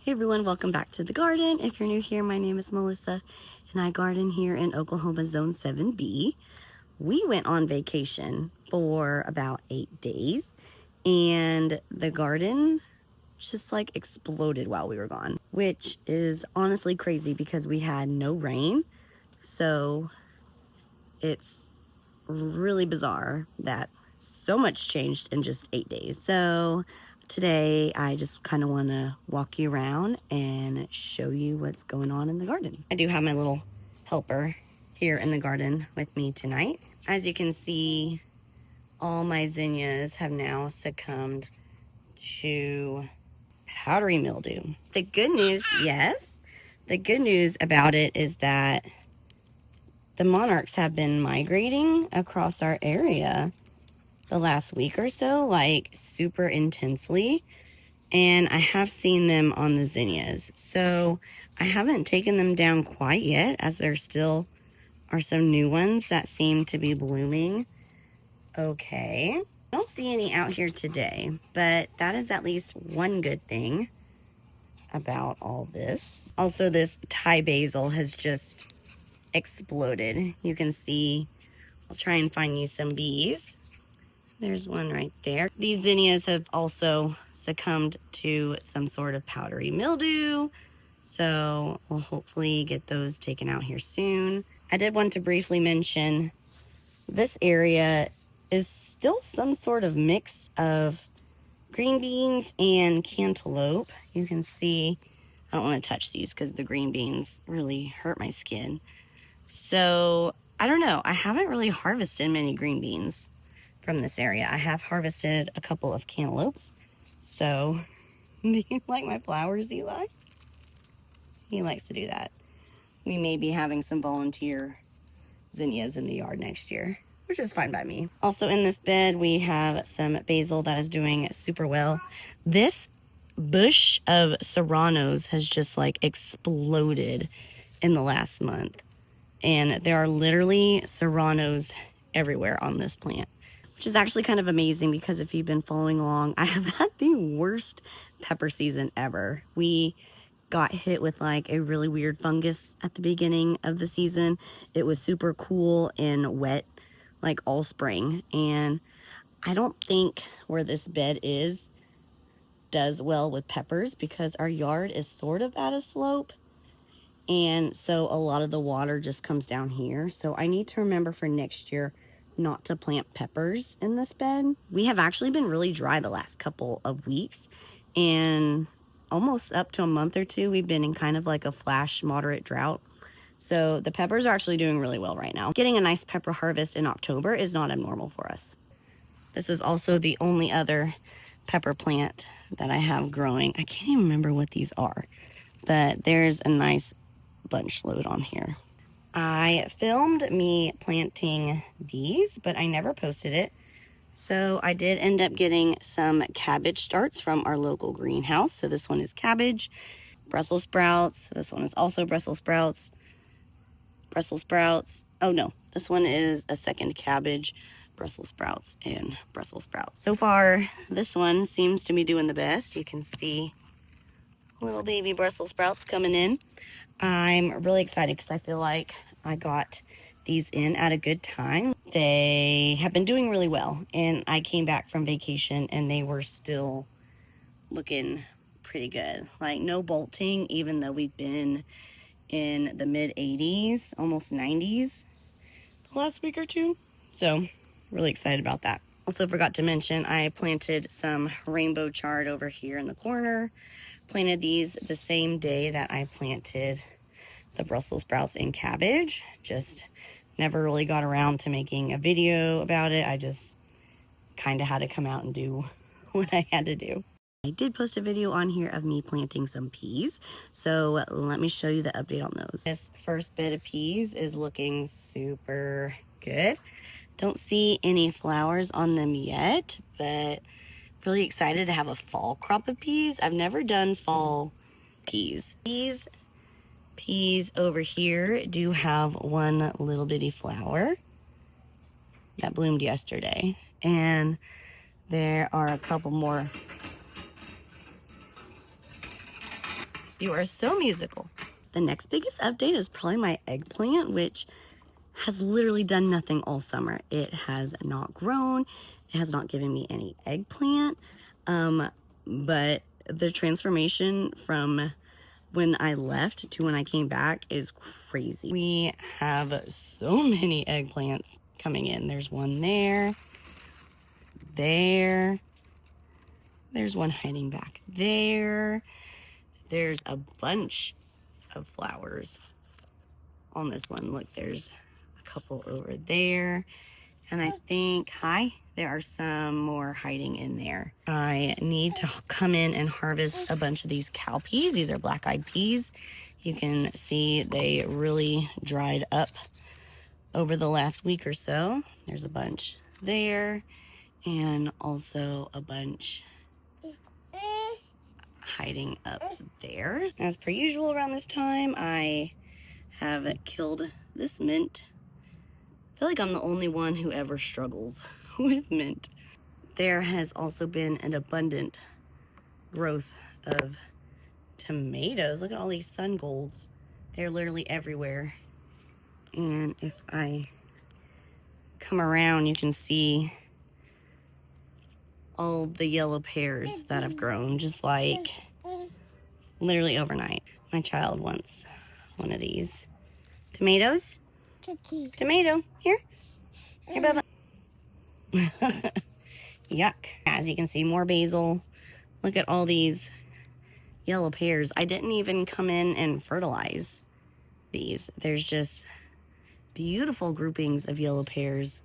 Hey everyone, welcome back to the garden. If you're new here, my name is Melissa and I garden here in Oklahoma Zone 7B. We went on vacation for about 8 days and the garden just like exploded while we were gone, which is honestly crazy because we had no rain. So it's really bizarre that so much changed in just 8 days. So today I just kind of want to walk you around and show you what's going on in the garden. I do have my little helper here in the garden with me tonight. As you can see, all my zinnias have now succumbed to powdery mildew. The good news, yes, the good news about it is that the monarchs have been migrating across our area the last week or so, like super intensely. And I have seen them on the zinnias. So I haven't taken them down quite yet, as there still are some new ones that seem to be blooming. Okay. I don't see any out here today, but that is at least one good thing about all this. Also, this Thai basil has just exploded. You can see, I'll try and find you some bees. There's one right there. These zinnias have also succumbed to some sort of powdery mildew, so we'll hopefully get those taken out here soon. I did want to briefly mention this area is still some sort of mix of green beans and cantaloupe. You can see, I don't want to touch these because the green beans really hurt my skin. So I don't know, I haven't really harvested many green beans from this area. I have harvested a couple of cantaloupes. So, do you like my flowers, Eli? He likes to do that. We may be having some volunteer zinnias in the yard next year, which is fine by me. Also in this bed, we have some basil that is doing super well. This bush of serranos has just like exploded in the last month. And there are literally serranos everywhere on this plant, which is actually kind of amazing because if you've been following along, I have had the worst pepper season ever. We got hit with like a really weird fungus at the beginning of the season. It was super cool and wet like all spring, and I don't think where this bed is does well with peppers because our yard is sort of at a slope, and so a lot of the water just comes down here. So I need to remember for next year not to plant peppers in this bed. We have actually been really dry the last couple of weeks, and almost up to a month or two we've been in kind of like a flash moderate drought. So the peppers are actually doing really well right now. Getting a nice pepper harvest in October is not abnormal for us. This is also the only other pepper plant that I have growing. I can't even remember what these are, but there's a nice bunch load on here. I filmed me planting these, but I never posted it. So I did end up getting some cabbage starts from our local greenhouse. So this one is cabbage, Brussels sprouts. This one is also Brussels sprouts. Brussels sprouts. Oh no, this one is a second cabbage, Brussels sprouts, and Brussels sprouts. So far, this one seems to be doing the best. You can see little baby Brussels sprouts coming in. I'm really excited because I feel like I got these in at a good time. They have been doing really well, and I came back from vacation and they were still looking pretty good. Like no bolting, even though we've been in the mid 80s, almost 90s the last week or two. So really excited about that. Also forgot to mention I planted some rainbow chard over here in the corner. Planted these the same day that I planted the Brussels sprouts and cabbage. Just never really got around to making a video about it. I just kind of had to come out and do what I had to do. I did post a video on here of me planting some peas, so let me show you the update on those. This first bed of peas is looking super good. Don't see any flowers on them yet, but really excited to have a fall crop of peas. I've never done fall peas. These peas over here do have one little bitty flower that bloomed yesterday, and there are a couple more You are so musical. The next biggest update is probably my eggplant, which has literally done nothing all summer. It has not grown. It has not given me any eggplant. But the transformation from when I left to when I came back is crazy. We have so many eggplants coming in. There's one there. There's one hiding back there. There's a bunch of flowers on this one. Look, there's a couple over there. And I think, there are some more hiding in there. I need to come in and harvest a bunch of these cowpeas. These are black-eyed peas. You can see they really dried up over the last week or so. There's a bunch there and also a bunch hiding up there. As per usual around this time, I have killed this mint. I feel like I'm the only one who ever struggles with mint. There has also been an abundant growth of tomatoes. Look at all these sun golds. They're literally everywhere. And if I come around, you can see all the yellow pears that have grown just like literally overnight. My child wants one of these. Tomatoes? Tomato. Here, Bubba. Yuck. As you can see, more basil. Look at all these yellow pears. I didn't even come in and fertilize these. There's just beautiful groupings of yellow pears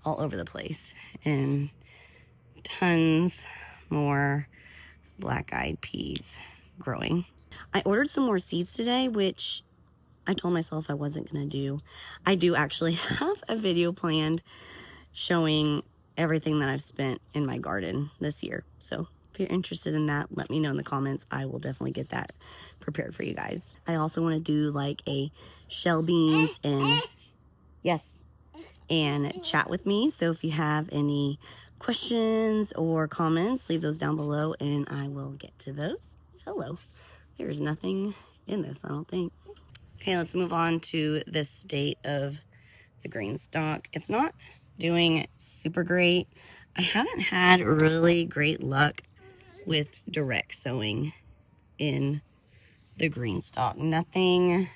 all over the place. And tons more black-eyed peas growing. I ordered some more seeds today, which I told myself I wasn't going to do. I do actually have a video planned showing everything that I've spent in my garden this year. So if you're interested in that, let me know in the comments. I will definitely get that prepared for you guys. I also want to do like a shell beans and chat with me. So if you have any questions or comments, leave those down below and I will get to those. Hello. There's nothing in this, I don't think. Okay, let's move on to the state of the green stalk. It's not doing super great. I haven't had really great luck with direct sowing in the green stalk. Nothing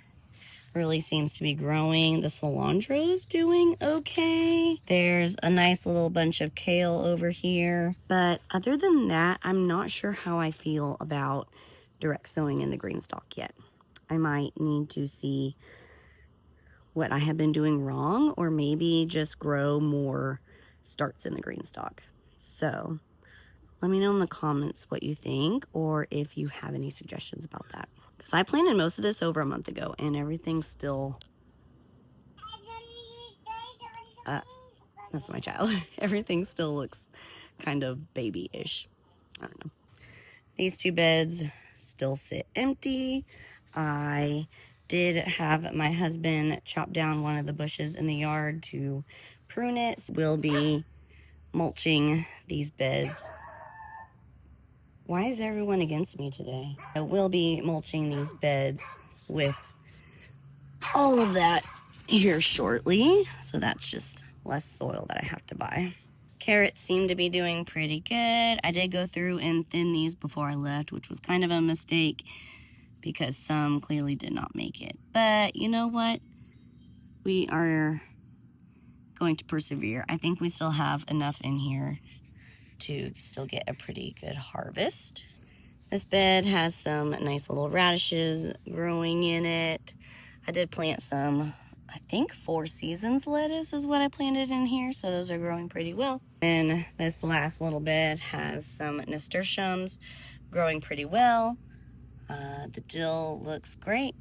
really seems to be growing. The cilantro is doing okay. There's a nice little bunch of kale over here. But other than that, I'm not sure how I feel about direct sowing in the green stalk yet. I might need to see what I have been doing wrong, or maybe just grow more starts in the green stalk. So let me know in the comments what you think, or if you have any suggestions about that. Because I planted most of this over a month ago, and everything's still... that's my child. Everything still looks kind of baby-ish. I don't know. These two beds still sit empty. I did have my husband chop down one of the bushes in the yard to prune it. We'll be mulching these beds. Why is everyone against me today? I will be mulching these beds with all of that here shortly. So that's just less soil that I have to buy. Carrots seem to be doing pretty good. I did go through and thin these before I left, which was kind of a mistake because some clearly did not make it. But you know what? We are going to persevere. I think we still have enough in here to still get a pretty good harvest. This bed has some nice little radishes growing in it. I did plant some, I think 4 Seasons lettuce is what I planted in here, so those are growing pretty well. And this last little bed has some nasturtiums growing pretty well. The dill looks great,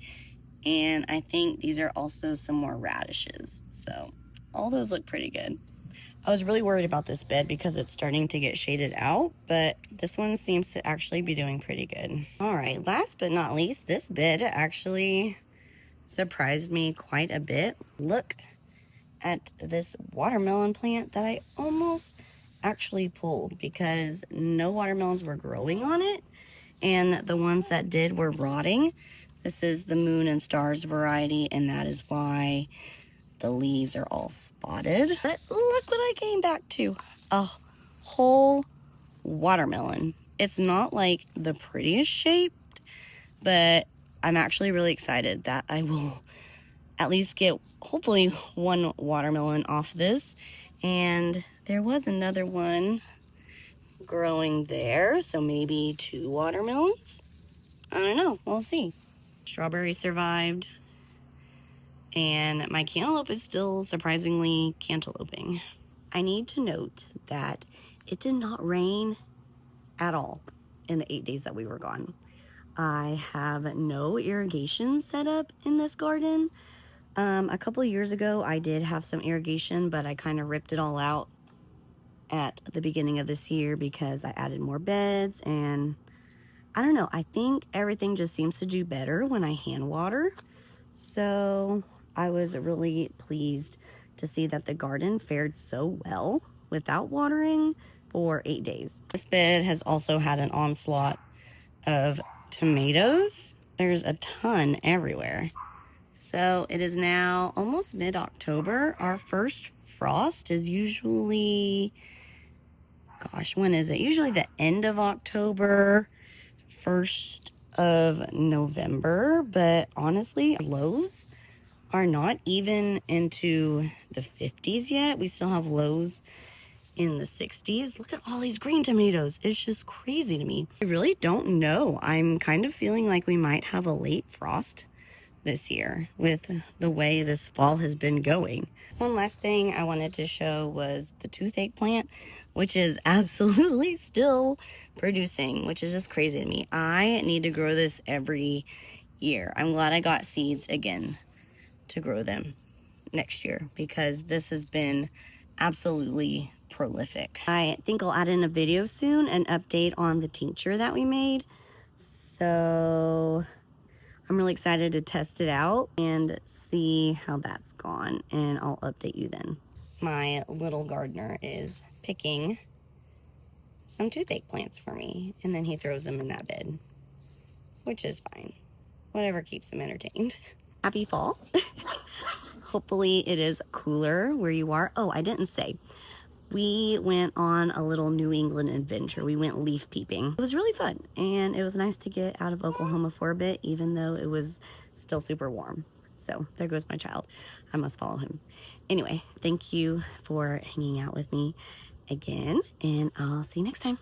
and I think these are also some more radishes, so all those look pretty good. I was really worried about this bed because it's starting to get shaded out, but this one seems to actually be doing pretty good. All right, last but not least, this bed actually surprised me quite a bit. Look at this watermelon plant that I almost actually pulled because no watermelons were growing on it. and the ones that did were rotting. This is the Moon and Stars variety, and that is why the leaves are all spotted. But look what I came back to. A whole watermelon. It's not like the prettiest shaped, but I'm actually really excited that I will at least get hopefully one watermelon off this. And there was another one growing there, so maybe 2 watermelons. I don't know, we'll see. Strawberry survived, and my cantaloupe is still surprisingly cantalouping. I need to note that it did not rain at all in the 8 days that we were gone. I have no irrigation set up in this garden. A couple of years ago, I did have some irrigation, but I kind of ripped it all out at the beginning of this year because I added more beds, and I don't know, I think everything just seems to do better when I hand water. So I was really pleased to see that the garden fared so well without watering for 8 days. This bed has also had an onslaught of tomatoes. There's a ton everywhere. So it is now almost mid-October. Our first frost is usually, gosh, when is it? Usually the end of October, 1st of November. But honestly, lows are not even into the 50s yet. We still have lows in the 60s. Look at all these green tomatoes. It's just crazy to me. I really don't know. I'm kind of feeling like we might have a late frost this year with the way this fall has been going. One last thing I wanted to show was the toothache plant, which is absolutely still producing, which is just crazy to me. I need to grow this every year. I'm glad I got seeds again to grow them next year because this has been absolutely prolific. I think I'll add in a video soon, an update on the tincture that we made. So I'm really excited to test it out and see how that's gone, and I'll update you then. My little gardener is picking some toothache plants for me, and then he throws them in that bed, which is fine. Whatever keeps him entertained. Happy fall. Hopefully it is cooler where you are. Oh, I didn't say. We went on a little New England adventure. We went leaf peeping. It was really fun, and it was nice to get out of Oklahoma for a bit, even though it was still super warm. So there goes my child. I must follow him. Anyway, thank you for hanging out with me again, and I'll see you next time.